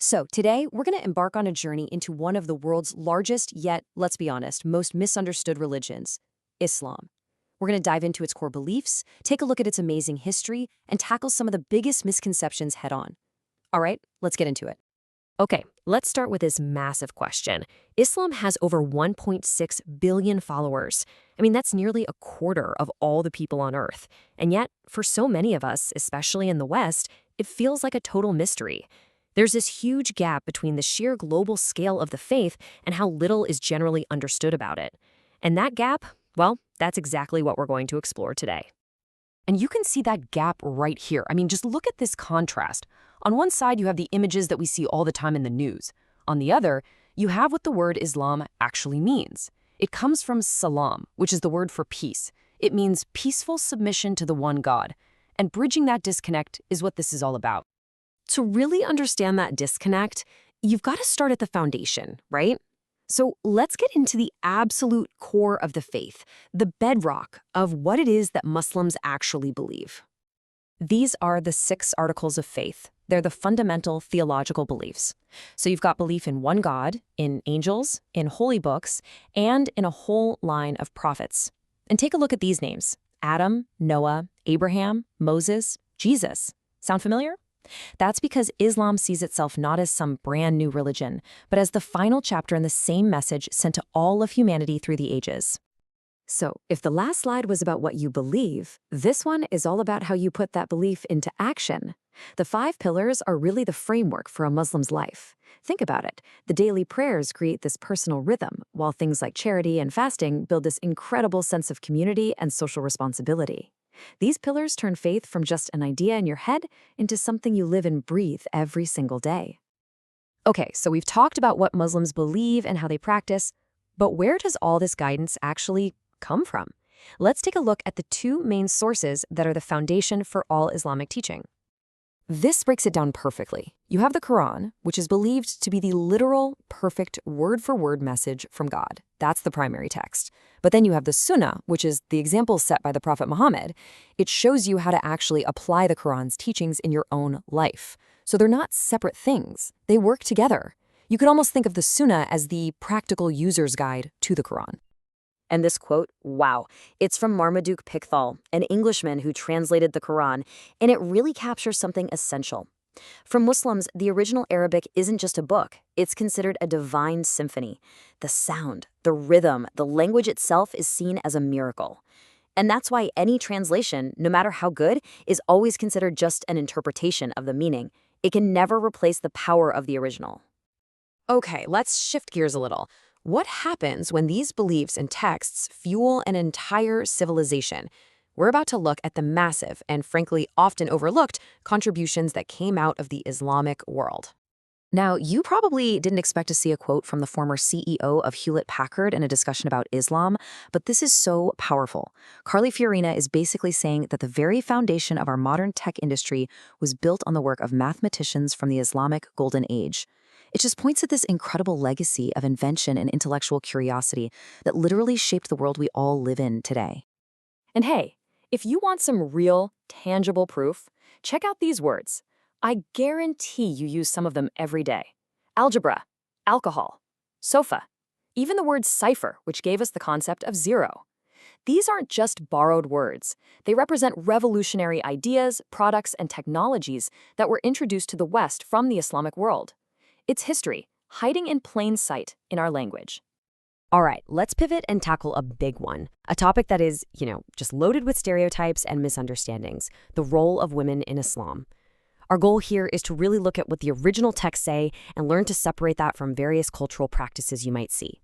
So, today, we're going to embark on a journey into one of the world's largest, yet, let's be honest, most misunderstood religions, Islam. We're going to dive into its core beliefs, take a look at its amazing history, and tackle some of the biggest misconceptions head on. All right, let's get into it. Okay, let's start with this massive question. Islam has over 1.6 billion followers. That's nearly a quarter of all the people on Earth. And yet, for so many of us, especially in the West, it feels like a total mystery. There's this huge gap between the sheer global scale of the faith and how little is generally understood about it. And that gap, well, that's exactly what we're going to explore today. And you can see that gap right here. Just look at this contrast. On one side, you have the images that we see all the time in the news. On the other, you have what the word Islam actually means. It comes from salam, which is the word for peace. It means peaceful submission to the one God. And bridging that disconnect is what this is all about. To really understand that disconnect, you've got to start at the foundation, right? So let's get into the absolute core of the faith, the bedrock of what it is that Muslims actually believe. These are the 6 articles of faith. They're the fundamental theological beliefs. So you've got belief in one God, in angels, in holy books, and in a whole line of prophets. And take a look at these names: Adam, Noah, Abraham, Moses, Jesus. Sound familiar? That's because Islam sees itself not as some brand new religion, but as the final chapter in the same message sent to all of humanity through the ages. So, if the last slide was about what you believe, this one is all about how you put that belief into action. The 5 pillars are really the framework for a Muslim's life. Think about it. The daily prayers create this personal rhythm, while things like charity and fasting build this incredible sense of community and social responsibility. These pillars turn faith from just an idea in your head into something you live and breathe every single day. Okay, so we've talked about what Muslims believe and how they practice, but where does all this guidance actually come from? Let's take a look at the 2 main sources that are the foundation for all Islamic teaching. This breaks it down perfectly. You have the Quran, which is believed to be the literal, perfect, word-for-word message from God. That's the primary text. But then you have the Sunnah, which is the example set by the Prophet Muhammad. It shows you how to actually apply the Quran's teachings in your own life. So they're not separate things. They work together. You could almost think of the Sunnah as the practical user's guide to the Quran. And this quote, wow, it's from Marmaduke Pickthall, an Englishman who translated the Quran, and it really captures something essential. For Muslims, the original Arabic isn't just a book, it's considered a divine symphony. The sound, the rhythm, the language itself is seen as a miracle. And that's why any translation, no matter how good, is always considered just an interpretation of the meaning. It can never replace the power of the original. Okay, let's shift gears a little. What happens when these beliefs and texts fuel an entire civilization? We're about to look at the massive and frankly often overlooked contributions that came out of the Islamic world. Now, you probably didn't expect to see a quote from the former CEO of Hewlett-Packard in a discussion about Islam, but this is so powerful. Carly Fiorina is basically saying that the very foundation of our modern tech industry was built on the work of mathematicians from the Islamic Golden Age. It just points at this incredible legacy of invention and intellectual curiosity that literally shaped the world we all live in today. And hey, if you want some real, tangible proof, check out these words. I guarantee you use some of them every day. Algebra, alcohol, sofa, even the word cipher, which gave us the concept of zero. These aren't just borrowed words. They represent revolutionary ideas, products, and technologies that were introduced to the West from the Islamic world. It's history, hiding in plain sight in our language. All right, let's pivot and tackle a big one. A topic that is, just loaded with stereotypes and misunderstandings: the role of women in Islam. Our goal here is to really look at what the original texts say and learn to separate that from various cultural practices you might see.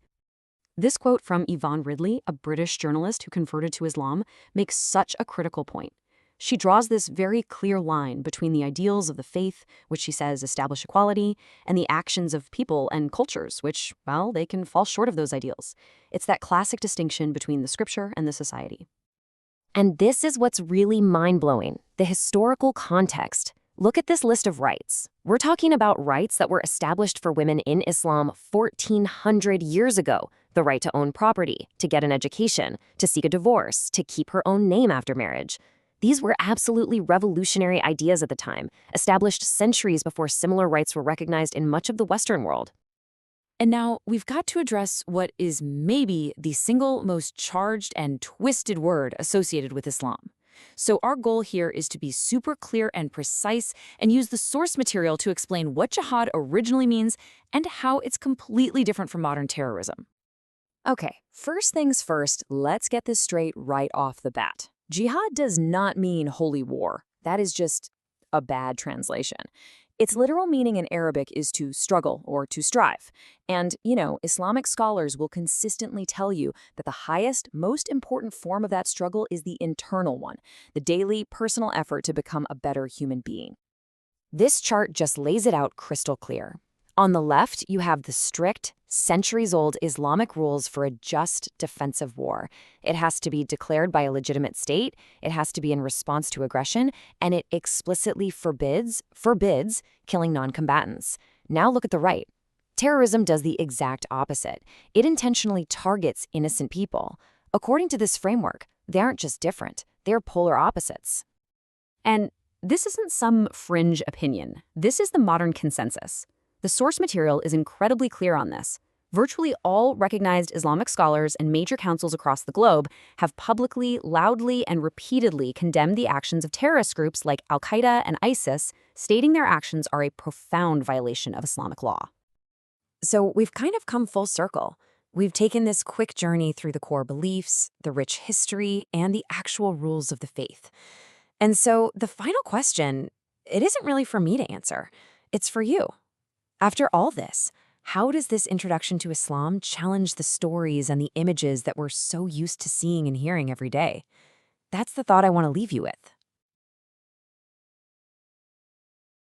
This quote from Yvonne Ridley, a British journalist who converted to Islam, makes such a critical point. She draws this very clear line between the ideals of the faith, which she says establish equality, and the actions of people and cultures, which, well, they can fall short of those ideals. It's that classic distinction between the scripture and the society. And this is what's really mind-blowing: the historical context. Look at this list of rights. We're talking about rights that were established for women in Islam 1,400 years ago. The right to own property, to get an education, to seek a divorce, to keep her own name after marriage. These were absolutely revolutionary ideas at the time, established centuries before similar rights were recognized in much of the Western world. And now we've got to address what is maybe the single most charged and twisted word associated with Islam. So our goal here is to be super clear and precise and use the source material to explain what jihad originally means and how it's completely different from modern terrorism. Okay, first things first, let's get this straight right off the bat. Jihad does not mean holy war. That is just a bad translation. Its literal meaning in Arabic is to struggle or to strive. And, Islamic scholars will consistently tell you that the highest, most important form of that struggle is the internal one, the daily, personal effort to become a better human being. This chart just lays it out crystal clear. On the left, you have the strict, centuries-old Islamic rules for a just defensive war. It has to be declared by a legitimate state, it has to be in response to aggression, and it explicitly forbids killing non-combatants. Now look at the right. Terrorism does the exact opposite. It intentionally targets innocent people. According to this framework, they aren't just different, they're polar opposites. And this isn't some fringe opinion. This is the modern consensus. The source material is incredibly clear on this. Virtually all recognized Islamic scholars and major councils across the globe have publicly, loudly, and repeatedly condemned the actions of terrorist groups like Al-Qaeda and ISIS, stating their actions are a profound violation of Islamic law. So we've kind of come full circle. We've taken this quick journey through the core beliefs, the rich history, and the actual rules of the faith. And so the final question, it isn't really for me to answer. It's for you. After all this, how does this introduction to Islam challenge the stories and the images that we're so used to seeing and hearing every day? That's the thought I want to leave you with.